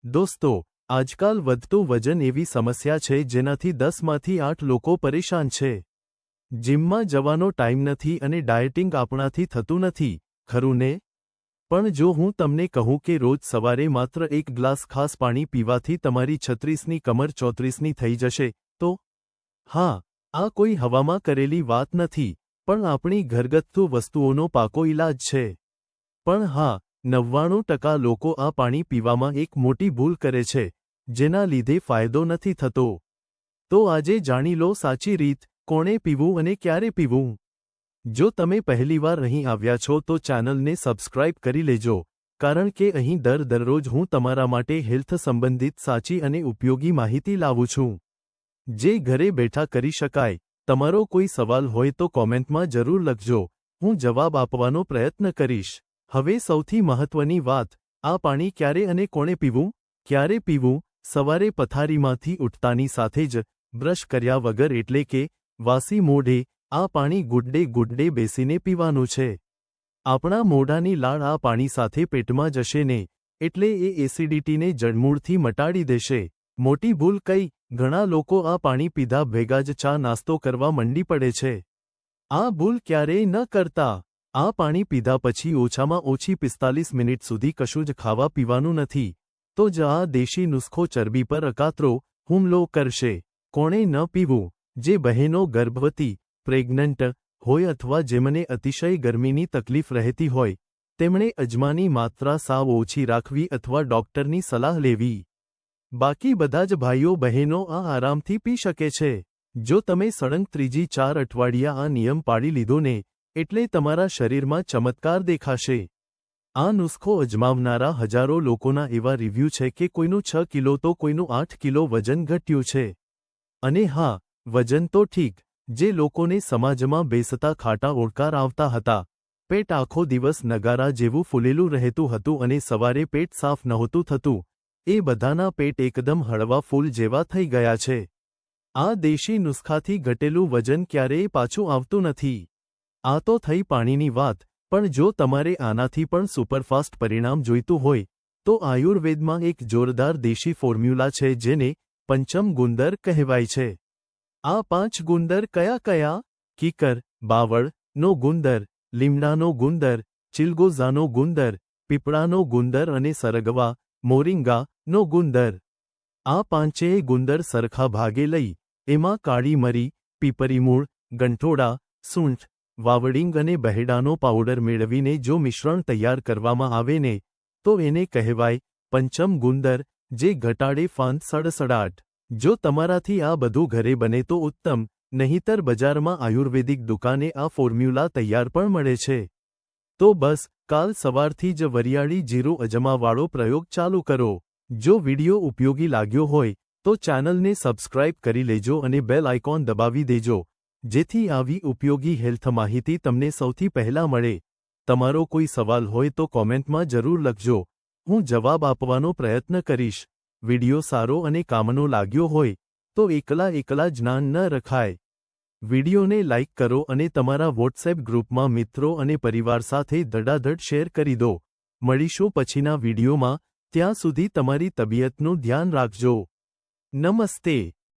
દોસ્તો, આજકાલ વધતું વજન એવી સમસ્યા છે જેનાથી 10માંથી 8 લોકો પરેશાન છે. જિમમાં જવાનો ટાઈમ નથી અને ડાયટિંગ આપણાથી થતું નથી, ખરું ને? પણ જો હું તમને કહું કે રોજ સવારે માત્ર એક ગ્લાસ ખાસ પાણી પીવાથી તમારી 36ની કમર 34ની થઈ જશે, તો? હા, આ કોઈ હવામાં કરેલી વાત નથી, પણ આપણી ઘરગથ્થુ વસ્તુઓનો પાકો ઈલાજ છે. પણ હા, 99% લોકો આ પાણી પીવામાં એક મોટી ભૂલ કરે છે, જેના લીધે ફાયદો નથી થતો. તો આજે જાણી લો સાચી રીત, કોણે પીવું અને ક્યારે પીવું. જો તમે પહેલીવાર અહીં આવ્યા છો તો ચેનલને સબસ્ક્રાઇબ કરી લેજો, કારણ કે અહીં દરરોજ હું તમારા માટે હેલ્થ સંબંધિત સાચી અને ઉપયોગી માહિતી લાવું છું, જે ઘરે બેઠા કરી શકાય. તમારો કોઈ સવાલ હોય તો કોમેન્ટમાં જરૂર લખજો, હું જવાબ આપવાનો પ્રયત્ન કરીશ. હવે સૌથી મહત્વની વાત, આ પાણી ક્યારે અને કોણે પીવું? ક્યારે પીવું? સવારે પથારીમાંથી ઉઠતાની સાથે જ, બ્રશ કર્યા વગર એટલે કે વાસી મોઢે, આ પાણી ગુડ્ડે બેસીને પીવાનું છે. આપણા મોઢાની લાળ આ પાણી સાથે પેટમાં જશે ને, એટલે એ એસિડિટીને જડમૂળથી મટાડી દેશે. મોટી ભૂલ કઈ? ઘણા લોકો આ પાણી પીધા ભેગા જ ચા નાસ્તો કરવા મંડી પડે છે. આ ભૂલ ક્યારેય ન કરતા. આ પાણી પીધા પછી ઓછામાં ઓછી 45 મિનિટ સુધી કશું જ ખાવા પીવાનું નથી, તો જ આ દેશી નુસ્ખો ચરબી પર અકાતરો હુમલો કરશે. કોણે ન પીવું? જે બહેનો ગર્ભવતી, પ્રેગ્નન્ટ હોય અથવા જેમને અતિશય ગરમીની તકલીફ રહેતી હોય, તેમણે અજમાની માત્રા સાવ ઓછી રાખવી અથવા ડોક્ટરની સલાહ લેવી. બાકી બધા જ ભાઈઓ બહેનો આ આરામથી પી શકે છે. જો તમે સળંગ 3-4 અઠવાડિયા આ નિયમ પાળી લીધો ને, એટલે તમારા શરીરમાં ચમત્કાર દેખાશે. આ નુસ્ખો અજમાવનારા હજારો લોકોના એવા રિવ્યૂ છે કે કોઈનું 6 કિલો તો કોઈનું 8 કિલો વજન ઘટ્યું છે. અને હા, વજન તો ઠીક, જે લોકોને સમાજમાં બેસતા ખાટા ઓળકાર આવતા હતા, પેટ આખો દિવસ નગારા જેવું ફૂલેલું રહેતું હતું અને સવારે પેટ સાફ નહોતું થતું, એ બધાના પેટ એકદમ હળવા ફૂલ જેવા થઈ ગયા છે. આ દેશી નુસ્ખાથી ઘટેલું વજન ક્યારેય પાછું આવતું નથી. આ તો થઈ પાણીની વાત, પણ જો તમારે આનાથી પણ સુપરફાસ્ટ પરિણામ જોઈતું હોય, તો આયુર્વેદમાં એક જોરદાર દેશી ફોર્મ્યુલા છે જેને પંચમ ગુંદર કહેવાય છે. આ 5 ગુંદર કયા કયા? કીકર, બાવળનો ગુંદર, લીમડાનો ગુંદર, ચિલગોઝાનો ગુંદર, પીપળાનો ગુંદર અને સરગવા, મોરિંગાનો ગુંદર. આ પાંચેય ગુંદર સરખા ભાગે લઈ, એમાં કાળી મરી, પીપરીમૂળ, ગંઠોડા, સૂંઠ, વાવડિંગ અને બહેડાનો પાવડર મેળવીને જો મિશ્રણ તૈયાર કરવામાં આવે ને, તો એને કહેવાય પંચમ ગુંદર, જે ઘટાડે ફાંદ સડસડાટ. જો તમારાથી આ બધું ઘરે બને તો ઉત્તમ, નહીંતર બજારમાં આયુર્વેદિક દુકાને આ ફોર્મ્યુલા તૈયાર પણ મળે છે. તો બસ, કાલ સવારથી જ વરિયાળી જીરું અજમાવાળો પ્રયોગ ચાલુ કરો. જો વિડિયો ઉપયોગી લાગ્યો હોય, તો ચેનલને સબસ્ક્રાઇબ કરી લેજો અને બેલ આઇકોન દબાવી દેજો, જેથી આવી ઉપયોગી હેલ્થ માહિતી તમને સૌથી પહેલા મળે. તમારો કોઈ સવાલ હોય તો કોમેન્ટમાં જરૂર લખજો, હું જવાબ આપવાનો પ્રયત્ન કરીશ. વિડિયો સારો અને કામનો લાગ્યો હોય, તો એકલા જ્ઞાન ન રખાય. વિડિયોને લાઇક કરો અને તમારા વોટ્સએપ ગ્રુપમાં મિત્રો અને પરિવાર સાથે ધડાધડ શેર કરી દો. મળીશું પછીના વિડિયોમાં, ત્યાં સુધી તમારી તબિયતનું ધ્યાન રાખજો. નમસ્તે.